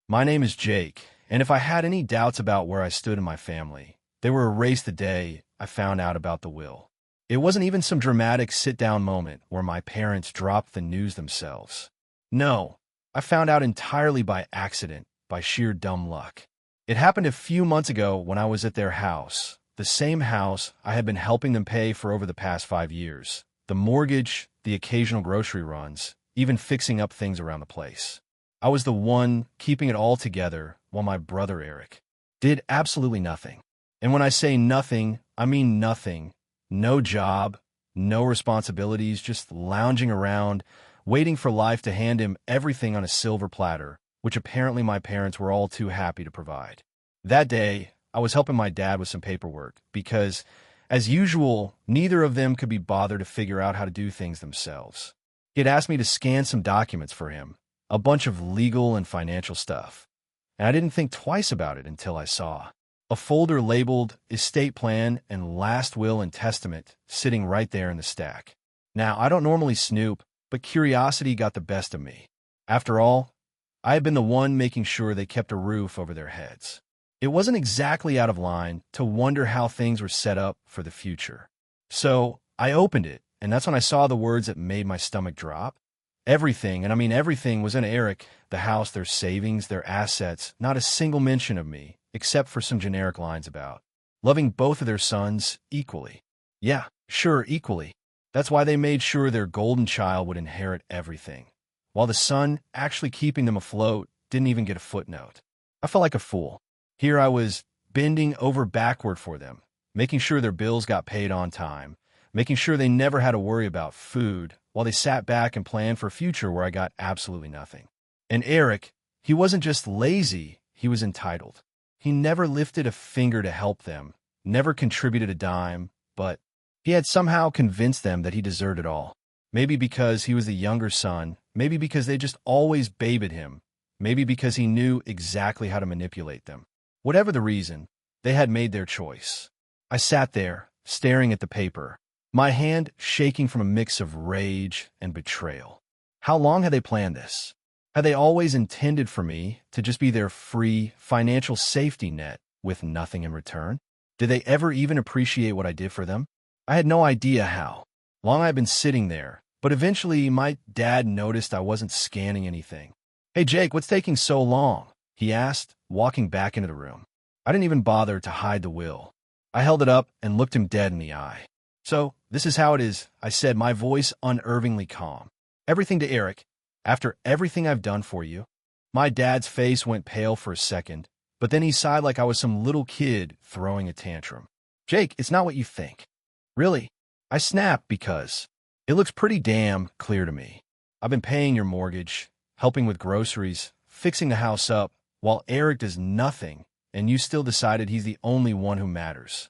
My name is Jake, and if I had any doubts about where I stood in my family, they were erased the day I found out about the will. It wasn't even some dramatic sit-down moment where my parents dropped the news themselves. No, I found out entirely by accident, by sheer dumb luck. It happened a few months ago when I was at their house, the same house I had been helping them pay for over the past 5 years. The mortgage, the occasional grocery runs, even fixing up things around the place. I was the one keeping it all together while my brother Eric did absolutely nothing. And when I say nothing, I mean nothing. No job, no responsibilities, just lounging around, waiting for life to hand him everything on a silver platter, which apparently my parents were all too happy to provide. That day, I was helping my dad with some paperwork because, as usual, neither of them could be bothered to figure out how to do things themselves. He had asked me to scan some documents for him, a bunch of legal and financial stuff, and I didn't think twice about it until I saw a folder labeled Estate Plan and Last Will and Testament sitting right there in the stack. Now, I don't normally snoop, but curiosity got the best of me. After all, I had been the one making sure they kept a roof over their heads. It wasn't exactly out of line to wonder how things were set up for the future. So I opened it, and that's when I saw the words that made my stomach drop. Everything, and I mean everything, was in Eric: the house, their savings, their assets, not a single mention of me, except for some generic lines about loving both of their sons equally. Yeah, sure, equally. That's why they made sure their golden child would inherit everything, while the son, actually keeping them afloat, didn't even get a footnote. I felt like a fool. Here I was, bending over backward for them, making sure their bills got paid on time, making sure they never had to worry about food, while they sat back and planned for a future where I got absolutely nothing. And Eric, he wasn't just lazy, he was entitled. He never lifted a finger to help them, never contributed a dime, but he had somehow convinced them that he deserved it all. Maybe because he was the younger son, maybe because they just always babied him, maybe because he knew exactly how to manipulate them. Whatever the reason, they had made their choice. I sat there, staring at the paper, my hand shaking from a mix of rage and betrayal. How long had they planned this? Had they always intended for me to just be their free financial safety net with nothing in return? Did they ever even appreciate what I did for them? I had no idea how long I'd been sitting there, but eventually my dad noticed I wasn't scanning anything. "Hey Jake, what's taking so long?" he asked, walking back into the room. I didn't even bother to hide the will. I held it up and looked him dead in the eye. "So, this is how it is," I said, my voice unervingly calm. "Everything to Eric. After everything I've done for you." My dad's face went pale for a second, but then he sighed like I was some little kid throwing a tantrum. "Jake, it's not what you think." "Really?" I snapped because it looks pretty damn clear to me. I've been paying your mortgage, helping with groceries, fixing the house up, while Eric does nothing, and you still decided he's the only one who matters.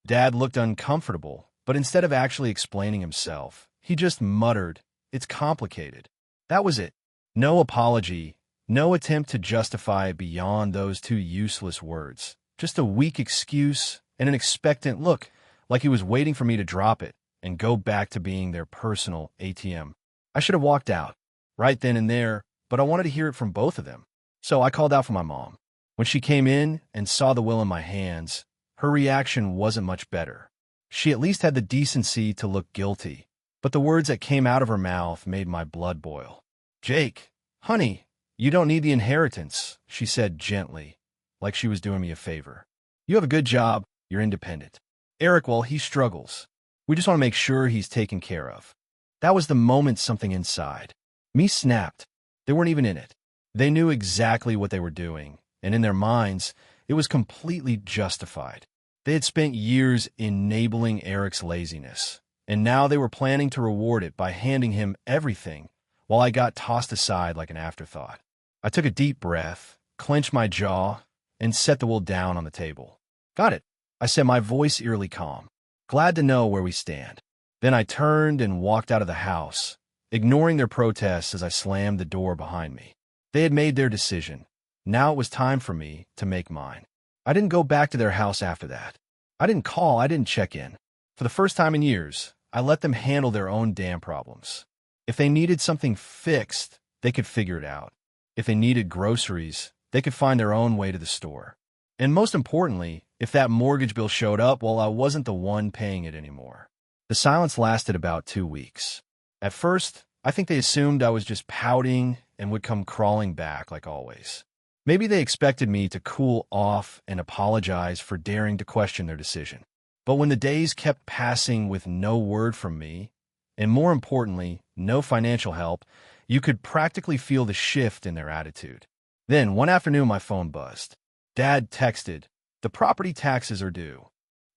Dad looked uncomfortable, but instead of actually explaining himself, he just muttered, "It's complicated." That was it. No apology, no attempt to justify it beyond those two useless words. Just a weak excuse and an expectant look, like he was waiting for me to drop it and go back to being their personal ATM. I should have walked out right then and there, but I wanted to hear it from both of them. So I called out for my mom. When she came in and saw the will in my hands, her reaction wasn't much better. She at least had the decency to look guilty, but the words that came out of her mouth made my blood boil. "Jake, honey, you don't need the inheritance," she said gently, like she was doing me a favor. "You have a good job, you're independent. Eric, well, he struggles. We just want to make sure he's taken care of." That was the moment something inside me snapped. They weren't even in it. They knew exactly what they were doing, and in their minds, it was completely justified. They had spent years enabling Eric's laziness, and now they were planning to reward it by handing him everything, while I got tossed aside like an afterthought. I took a deep breath, clenched my jaw, and set the will down on the table. "Got it," I said, my voice eerily calm. "Glad to know where we stand." Then I turned and walked out of the house, ignoring their protests as I slammed the door behind me. They had made their decision. Now it was time for me to make mine. I didn't go back to their house after that. I didn't call, I didn't check in. For the first time in years, I let them handle their own damn problems. If they needed something fixed, they could figure it out. If they needed groceries, they could find their own way to the store. And most importantly, if that mortgage bill showed up, well, I wasn't the one paying it anymore. The silence lasted about 2 weeks. At first, I think they assumed I was just pouting and would come crawling back like always. Maybe they expected me to cool off and apologize for daring to question their decision. But when the days kept passing with no word from me, and more importantly, no financial help, you could practically feel the shift in their attitude. Then, one afternoon, my phone buzzed. Dad texted, "The property taxes are due."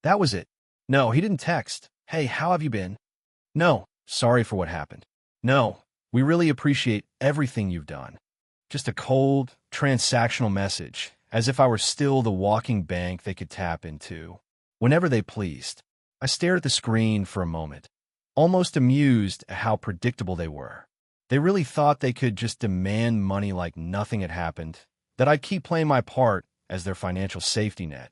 That was it. No, he didn't text, "Hey, how have you been?" No, "Sorry for what happened." No, "We really appreciate everything you've done." Just a cold, transactional message, as if I were still the walking bank they could tap into whenever they pleased. I stared at the screen for a moment, almost amused at how predictable they were. They really thought they could just demand money like nothing had happened, that I'd keep playing my part as their financial safety net,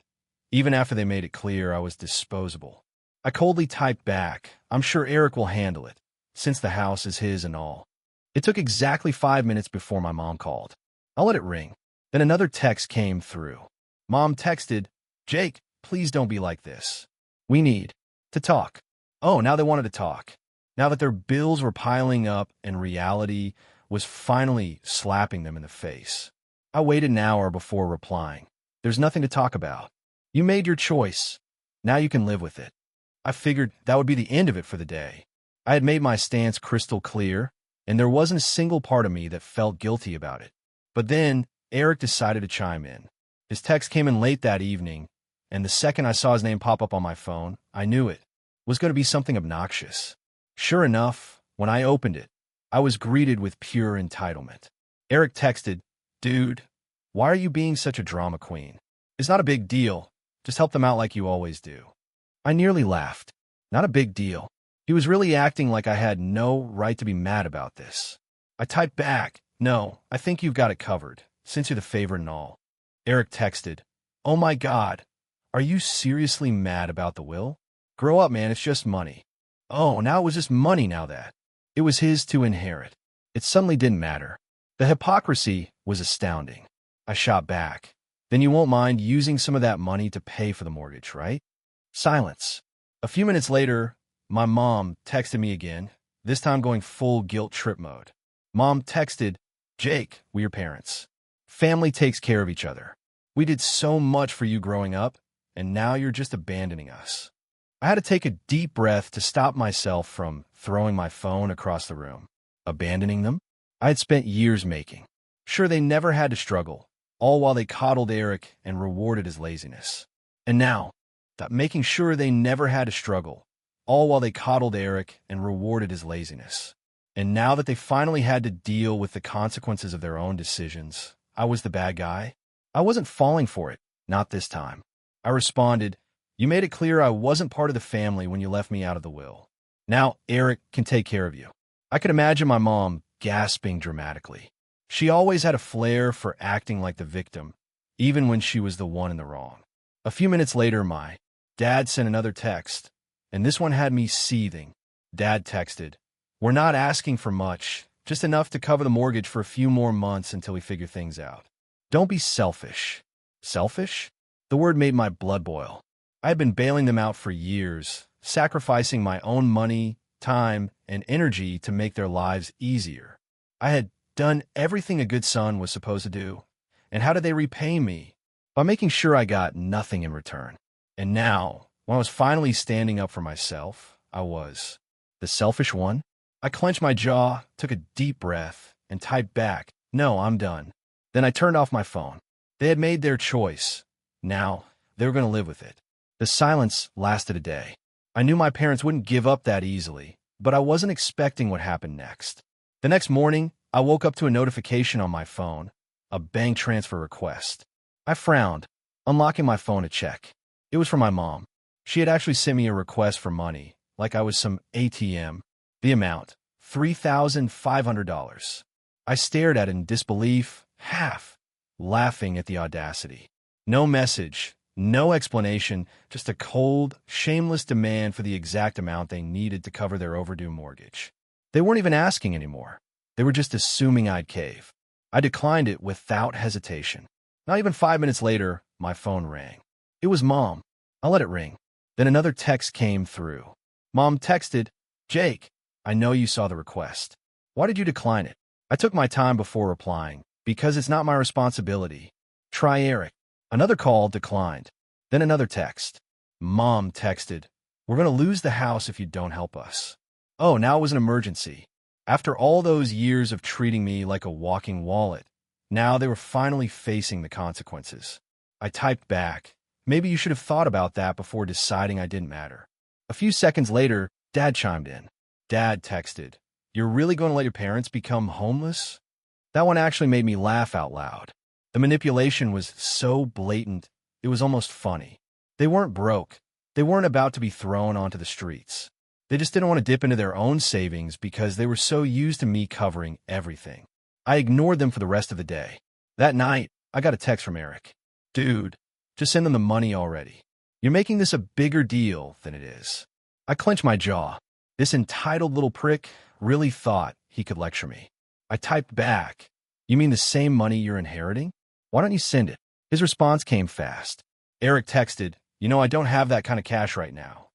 even after they made it clear I was disposable. I coldly typed back, "I'm sure Eric will handle it, since the house is his and all." It took exactly 5 minutes before my mom called. I'll let it ring. Then another text came through. Mom texted, "Jake, please don't be like this. We need to talk." Oh, now they wanted to talk. Now that their bills were piling up and reality was finally slapping them in the face. I waited an hour before replying. "There's nothing to talk about. You made your choice. Now you can live with it." I figured that would be the end of it for the day. I had made my stance crystal clear, and there wasn't a single part of me that felt guilty about it. But then Eric decided to chime in. His text came in late that evening, and the second I saw his name pop up on my phone, I knew it was going to be something obnoxious. Sure enough, when I opened it, I was greeted with pure entitlement. Eric texted, "Dude, why are you being such a drama queen? It's not a big deal. Just help them out like you always do." I nearly laughed. Not a big deal. He was really acting like I had no right to be mad about this. I typed back, "No, I think you've got it covered, since you're the favorite and all." Eric texted, "Oh my God, are you seriously mad about the will? Grow up, man, it's just money." Oh, now it was just money now that it was his to inherit. It suddenly didn't matter. The hypocrisy was astounding. I shot back. "Then you won't mind using some of that money to pay for the mortgage, right?" Silence. A few minutes later, my mom texted me again, this time going full guilt trip mode. Mom texted, "Jake, we're your parents. Family takes care of each other. We did so much for you growing up, and now you're just abandoning us." I had to take a deep breath to stop myself from throwing my phone across the room. Abandoning them? I had spent years making. Sure, they never had to struggle, all while they coddled Eric and rewarded his laziness. And now, that making sure they never had to struggle, all while they coddled Eric and rewarded his laziness. And now that they finally had to deal with the consequences of their own decisions, I was the bad guy. I wasn't falling for it, not this time. I responded, "You made it clear I wasn't part of the family when you left me out of the will. Now Eric can take care of you." I could imagine my mom gasping dramatically. She always had a flair for acting like the victim, even when she was the one in the wrong. A few minutes later, my dad sent another text, and this one had me seething. Dad texted, "We're not asking for much, just enough to cover the mortgage for a few more months until we figure things out. Don't be selfish." Selfish? The word made my blood boil. I had been bailing them out for years, sacrificing my own money, time, and energy to make their lives easier. I had done everything a good son was supposed to do. And how did they repay me? By making sure I got nothing in return. And now, when I was finally standing up for myself, I was the selfish one. I clenched my jaw, took a deep breath, and typed back, "No, I'm done." Then I turned off my phone. They had made their choice. Now, they were going to live with it. The silence lasted a day. I knew my parents wouldn't give up that easily, but I wasn't expecting what happened next. The next morning, I woke up to a notification on my phone, a bank transfer request. I frowned, unlocking my phone to check. It was from my mom. She had actually sent me a request for money, like I was some ATM. The amount, $3,500. I stared at it in disbelief, half laughing at the audacity. No message, no explanation, just a cold, shameless demand for the exact amount they needed to cover their overdue mortgage. They weren't even asking anymore. They were just assuming I'd cave. I declined it without hesitation. Not even 5 minutes later, my phone rang. It was Mom. I let it ring. Then another text came through. Mom texted, "Jake, I know you saw the request. Why did you decline it?" I took my time before replying, because it's not my responsibility. Try Eric. Another call declined. Then another text. Mom texted, "We're going to lose the house if you don't help us." Oh, now it was an emergency. After all those years of treating me like a walking wallet, now they were finally facing the consequences. I typed back, "Maybe you should have thought about that before deciding I didn't matter." A few seconds later, Dad chimed in. Dad texted, "You're really going to let your parents become homeless?" That one actually made me laugh out loud. The manipulation was so blatant, it was almost funny. They weren't broke. They weren't about to be thrown onto the streets. They just didn't want to dip into their own savings because they were so used to me covering everything. I ignored them for the rest of the day. That night, I got a text from Eric. "Dude, just send them the money already. You're making this a bigger deal than it is." I clenched my jaw. This entitled little prick really thought he could lecture me. I typed back, "You mean the same money you're inheriting? Why don't you send it?" His response came fast. Eric texted, I don't have that kind of cash right now."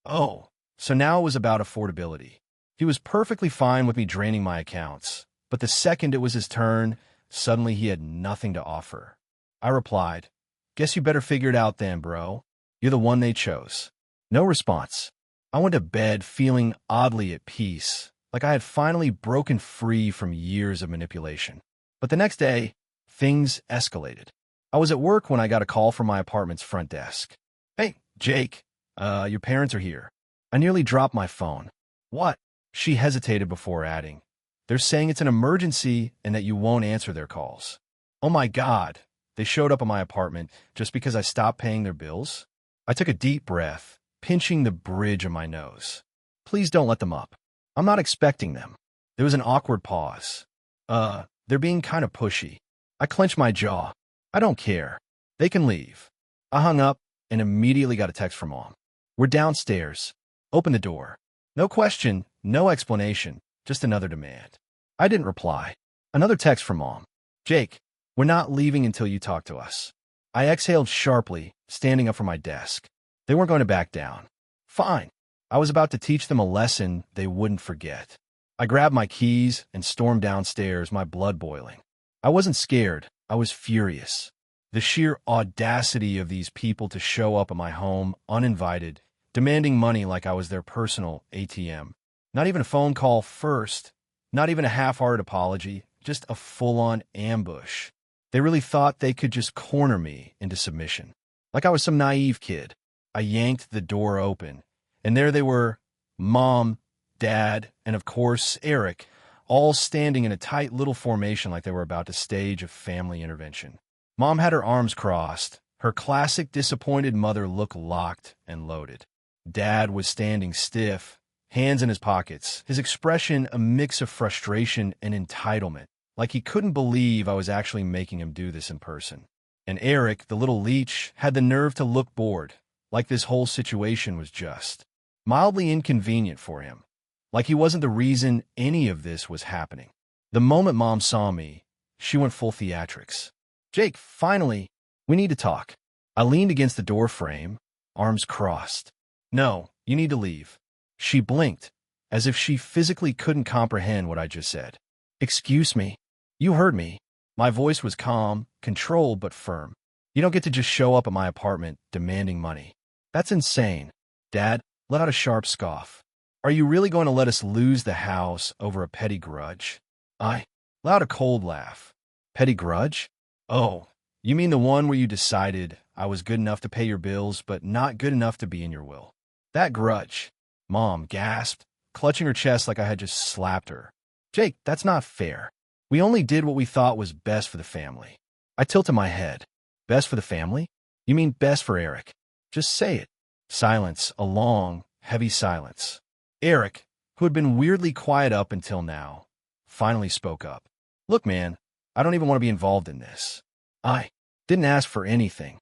Oh, so now it was about affordability. He was perfectly fine with me draining my accounts, but the second it was his turn, suddenly he had nothing to offer. I replied, "Guess you better figure it out then, bro. You're the one they chose." No response. I went to bed feeling oddly at peace, like I had finally broken free from years of manipulation. But the next day, things escalated. I was at work when I got a call from my apartment's front desk. "Hey, Jake, your parents are here." I nearly dropped my phone. "What?" She hesitated before adding, "They're saying it's an emergency and that you won't answer their calls." Oh my God, they showed up at my apartment just because I stopped paying their bills? I took a deep breath, pinching the bridge of my nose. "Please don't let them up. I'm not expecting them." There was an awkward pause. They're being kind of pushy." I clenched my jaw. "I don't care. They can leave." I hung up and immediately got a text from Mom. "We're downstairs. Open the door." No question, no explanation, just another demand. I didn't reply. Another text from Mom. "Jake, we're not leaving until you talk to us." I exhaled sharply, standing up from my desk. They weren't going to back down. Fine. I was about to teach them a lesson they wouldn't forget. I grabbed my keys and stormed downstairs, my blood boiling. I wasn't scared. I was furious. The sheer audacity of these people to show up at my home uninvited, demanding money like I was their personal ATM. Not even a phone call first, not even a half-hearted apology, just a full-on ambush. They really thought they could just corner me into submission. Like I was some naive kid. I yanked the door open, and there they were, Mom, Dad, and of course, Eric, all standing in a tight little formation like they were about to stage a family intervention. Mom had her arms crossed, her classic disappointed mother look locked and loaded. Dad was standing stiff, hands in his pockets, his expression a mix of frustration and entitlement, like he couldn't believe I was actually making him do this in person. And Eric, the little leech, had the nerve to look bored, like this whole situation was just mildly inconvenient for him, like he wasn't the reason any of this was happening. The moment Mom saw me, she went full theatrics. "Jake, finally, we need to talk." I leaned against the door frame, arms crossed. "No, you need to leave." She blinked, as if she physically couldn't comprehend what I just said. "Excuse me. You heard me." My voice was calm, controlled, but firm. "You don't get to just show up at my apartment demanding money. That's insane." Dad let out a sharp scoff. "Are you really going to let us lose the house over a petty grudge?" I let out a cold laugh. "Petty grudge? Oh, you mean the one where you decided I was good enough to pay your bills, but not good enough to be in your will? That grudge." Mom gasped, clutching her chest like I had just slapped her. "Jake, that's not fair. We only did what we thought was best for the family." I tilted my head. "Best for the family? You mean best for Eric? Just say it." Silence, a long, heavy silence. Eric, who had been weirdly quiet up until now, finally spoke up. "Look, man, I don't even want to be involved in this. I didn't ask for anything."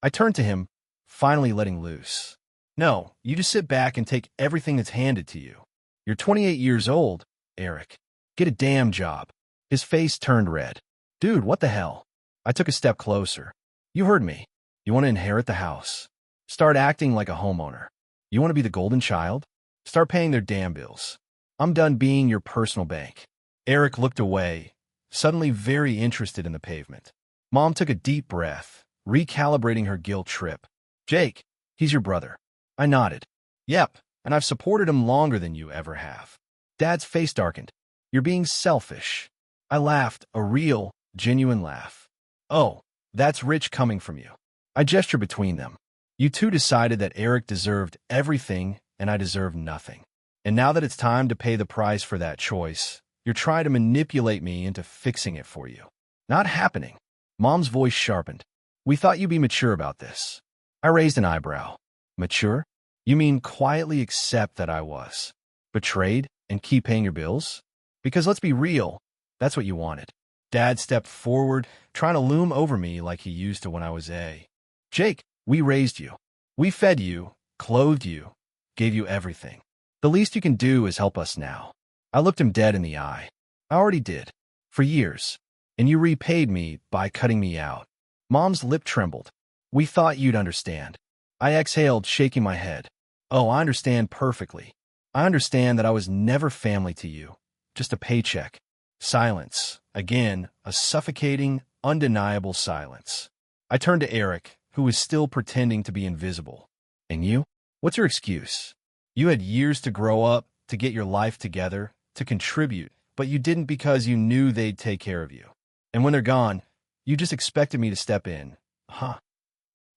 I turned to him, finally letting loose. "No, you just sit back and take everything that's handed to you. You're 28 years old, Eric. Get a damn job." His face turned red. "Dude, what the hell?" I took a step closer. You heard me. You want to inherit the house. Start acting like a homeowner. You want to be the golden child? Start paying their damn bills. I'm done being your personal bank. Eric looked away, suddenly very interested in the pavement. Mom took a deep breath, recalibrating her guilt trip. Jake, he's your brother. I nodded. Yep, and I've supported him longer than you ever have. Dad's face darkened. You're being selfish. I laughed, a real, genuine laugh. Oh, that's rich coming from you. I gestured between them. You two decided that Eric deserved everything and I deserved nothing. And now that it's time to pay the price for that choice, you're trying to manipulate me into fixing it for you. Not happening. Mom's voice sharpened. We thought you'd be mature about this. I raised an eyebrow. Mature? You mean quietly accept that I was betrayed and keep paying your bills? Because let's be real, that's what you wanted. Dad stepped forward, trying to loom over me like he used to when I was a. Jake, we raised you. We fed you, clothed you, gave you everything. The least you can do is help us now. I looked him dead in the eye. I already did. For years. And you repaid me by cutting me out. Mom's lip trembled. We thought you'd understand. I exhaled, shaking my head. Oh, I understand perfectly. I understand that I was never family to you. Just a paycheck. Silence. Again, a suffocating, undeniable silence. I turned to Eric, who was still pretending to be invisible. And you? What's your excuse? You had years to grow up, to get your life together, to contribute, but you didn't because you knew they'd take care of you. And when they're gone, you just expected me to step in. Huh.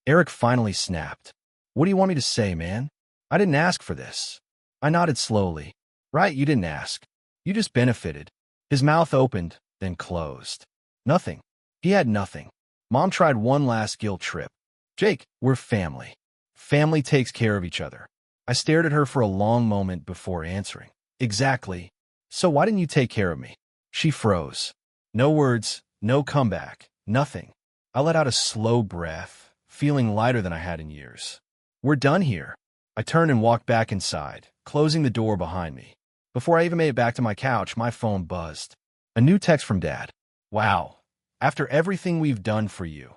Eric finally snapped. What do you want me to say, man? I didn't ask for this. I nodded slowly. Right, you didn't ask. You just benefited. His mouth opened, then closed. Nothing. He had nothing. Mom tried one last guilt trip. Jake, we're family. Family takes care of each other. I stared at her for a long moment before answering. Exactly. So why didn't you take care of me? She froze. No words, no comeback, nothing. I let out a slow breath, feeling lighter than I had in years. We're done here. I turned and walked back inside, closing the door behind me. Before I even made it back to my couch, my phone buzzed. A new text from Dad. Wow. After everything we've done for you,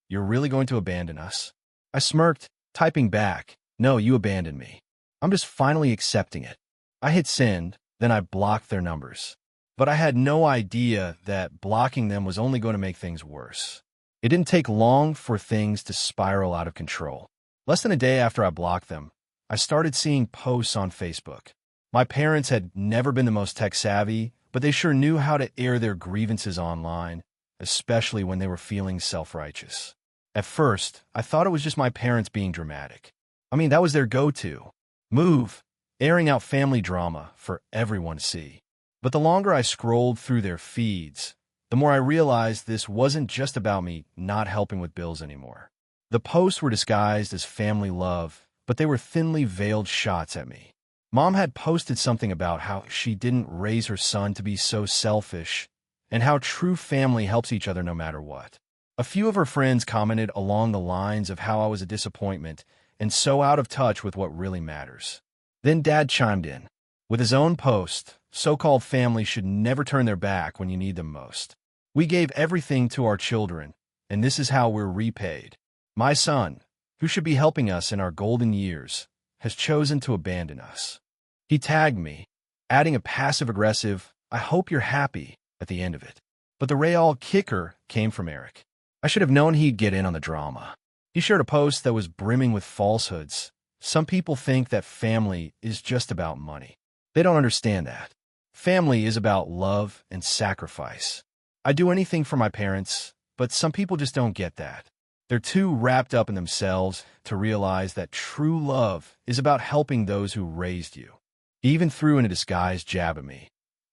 you're really going to abandon us? I smirked, typing back. No, you abandoned me. I'm just finally accepting it. I hit send, then I blocked their numbers. But I had no idea that blocking them was only going to make things worse. It didn't take long for things to spiral out of control. Less than a day after I blocked them, I started seeing posts on Facebook. My parents had never been the most tech-savvy, but they sure knew how to air their grievances online, especially when they were feeling self-righteous. At first, I thought it was just my parents being dramatic. I mean, that was their go-to move, airing out family drama for everyone to see. But the longer I scrolled through their feeds, the more I realized this wasn't just about me not helping with bills anymore. The posts were disguised as family love, but they were thinly veiled shots at me. Mom had posted something about how she didn't raise her son to be so selfish, and how true family helps each other no matter what. A few of her friends commented along the lines of how I was a disappointment and so out of touch with what really matters. Then Dad chimed in. With his own post, so-called family should never turn their back when you need them most. We gave everything to our children, and this is how we're repaid. My son, who should be helping us in our golden years, has chosen to abandon us. He tagged me, adding a passive-aggressive, I hope you're happy, at the end of it. But the real kicker came from Eric. I should have known he'd get in on the drama. He shared a post that was brimming with falsehoods. Some people think that family is just about money. They don't understand that. Family is about love and sacrifice. I do anything for my parents, but some people just don't get that. They're too wrapped up in themselves to realize that true love is about helping those who raised you. He even threw in a disguised jab at me.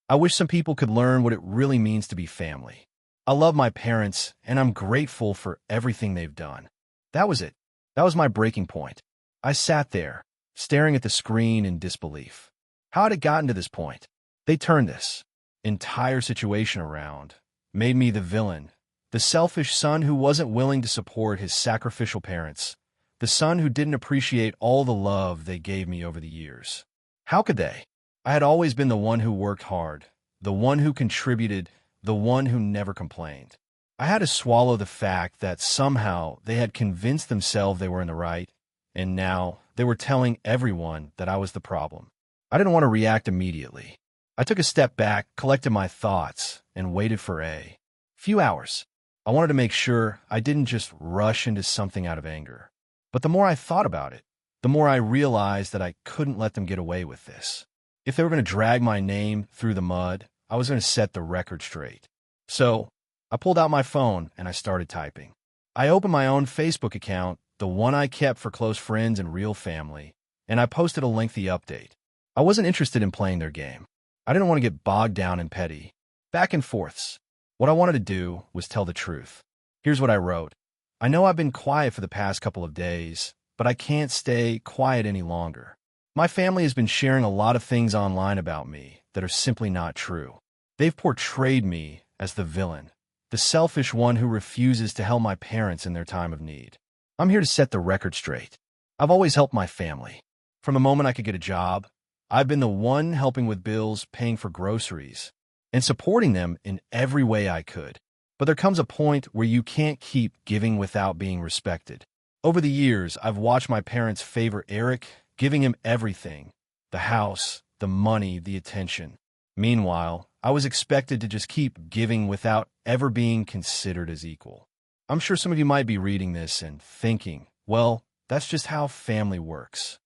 I wish some people could learn what it really means to be family. I love my parents, and I'm grateful for everything they've done. That was it. That was my breaking point. I sat there, staring at the screen in disbelief. How had it gotten to this point? They turned this entire situation around, made me the villain, the selfish son who wasn't willing to support his sacrificial parents, the son who didn't appreciate all the love they gave me over the years. How could they? I had always been the one who worked hard, the one who contributed, the one who never complained. I had to swallow the fact that somehow they had convinced themselves they were in the right, and now they were telling everyone that I was the problem. I didn't want to react immediately. I took a step back, collected my thoughts, and waited for a few hours. I wanted to make sure I didn't just rush into something out of anger. But the more I thought about it, the more I realized that I couldn't let them get away with this. If they were going to drag my name through the mud, I was going to set the record straight. So I pulled out my phone and I started typing. I opened my own Facebook account, the one I kept for close friends and real family, and I posted a lengthy update. I wasn't interested in playing their game. I didn't want to get bogged down in petty back and forths. What I wanted to do was tell the truth. Here's what I wrote. I know I've been quiet for the past couple of days, but I can't stay quiet any longer. My family has been sharing a lot of things online about me that are simply not true. They've portrayed me as the villain, the selfish one who refuses to help my parents in their time of need. I'm here to set the record straight. I've always helped my family. From the moment I could get a job, I've been the one helping with bills, paying for groceries, and supporting them in every way I could. But there comes a point where you can't keep giving without being respected. Over the years, I've watched my parents favor Eric, giving him everything, the house, the money, the attention. Meanwhile, I was expected to just keep giving without ever being considered as equal. I'm sure some of you might be reading this and thinking, well, that's just how family works.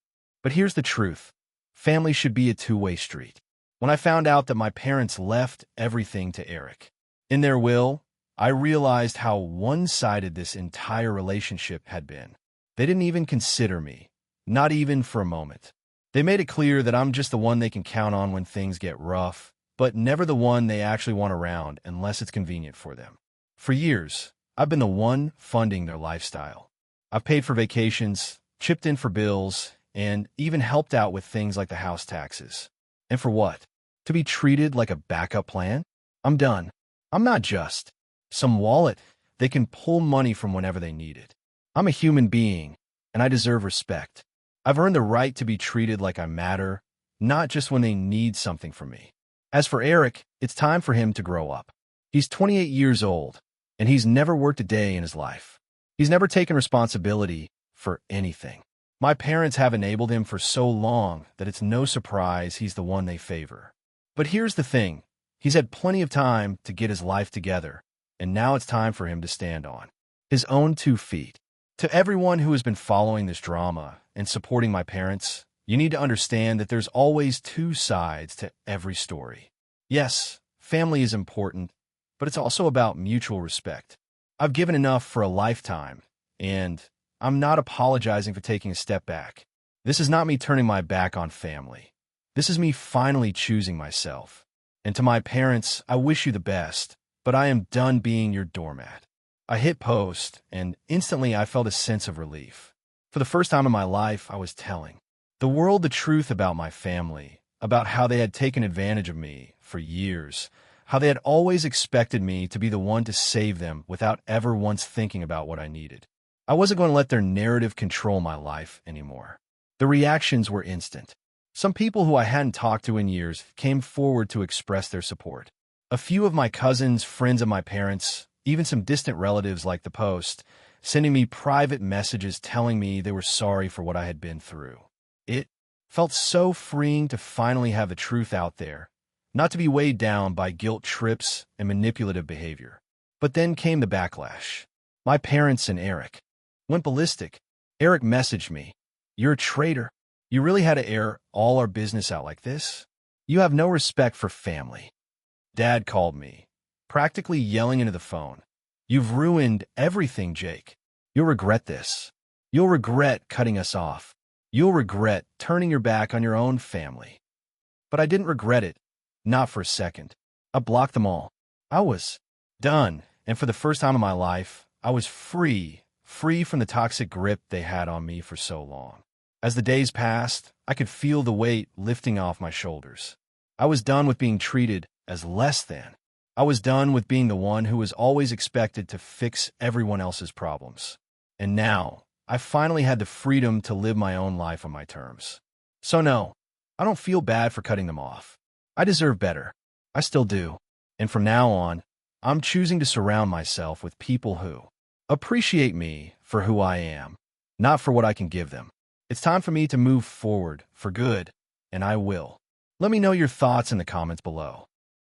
But here's the truth. Family should be a two-way street. When I found out that my parents left everything to Eric in their will, I realized how one-sided this entire relationship had been. They didn't even consider me, not even for a moment. They made it clear that I'm just the one they can count on when things get rough, but never the one they actually want around unless it's convenient for them. For years, I've been the one funding their lifestyle. I've paid for vacations, chipped in for bills, and even helped out with things like the house taxes. And for what? To be treated like a backup plan? I'm done. I'm not just some wallet they can pull money from whenever they need it. I'm a human being, and I deserve respect. I've earned the right to be treated like I matter, not just when they need something from me. As for Eric, it's time for him to grow up. He's 28 years old, and he's never worked a day in his life. He's never taken responsibility for anything. My parents have enabled him for so long that it's no surprise he's the one they favor. But here's the thing. He's had plenty of time to get his life together, and now it's time for him to stand on his own 2 feet. To everyone who has been following this drama and supporting my parents, you need to understand that there's always 2 sides to every story. Yes, family is important, but it's also about mutual respect. I've given enough for a lifetime, and I'm not apologizing for taking a step back. This is not me turning my back on family. This is me finally choosing myself. And to my parents, I wish you the best, but I am done being your doormat. I hit post, and instantly I felt a sense of relief. For the first time in my life, I was telling the world the truth about my family, about how they had taken advantage of me for years, how they had always expected me to be the one to save them without ever once thinking about what I needed. I wasn't going to let their narrative control my life anymore. The reactions were instant. Some people who I hadn't talked to in years came forward to express their support. A few of my cousins, friends of my parents, even some distant relatives like the post, sending me private messages telling me they were sorry for what I had been through. It felt so freeing to finally have the truth out there, not to be weighed down by guilt trips and manipulative behavior. But then came the backlash. My parents and Eric went ballistic. Eric messaged me, "You're a traitor. You really had to air all our business out like this? You have no respect for family." Dad called me, practically yelling into the phone, "You've ruined everything, Jake. You'll regret this. You'll regret cutting us off. You'll regret turning your back on your own family." But I didn't regret it, not for a second. I blocked them all. I was done, and for the first time in my life, I was free from the toxic grip they had on me for so long. As the days passed, I could feel the weight lifting off my shoulders. I was done with being treated as less than. I was done with being the one who was always expected to fix everyone else's problems. And now, I finally had the freedom to live my own life on my terms. So no, I don't feel bad for cutting them off. I deserve better. I still do. And from now on, I'm choosing to surround myself with people who appreciate me for who I am, not for what I can give them. It's time for me to move forward for good, and I will. Let me know your thoughts in the comments below.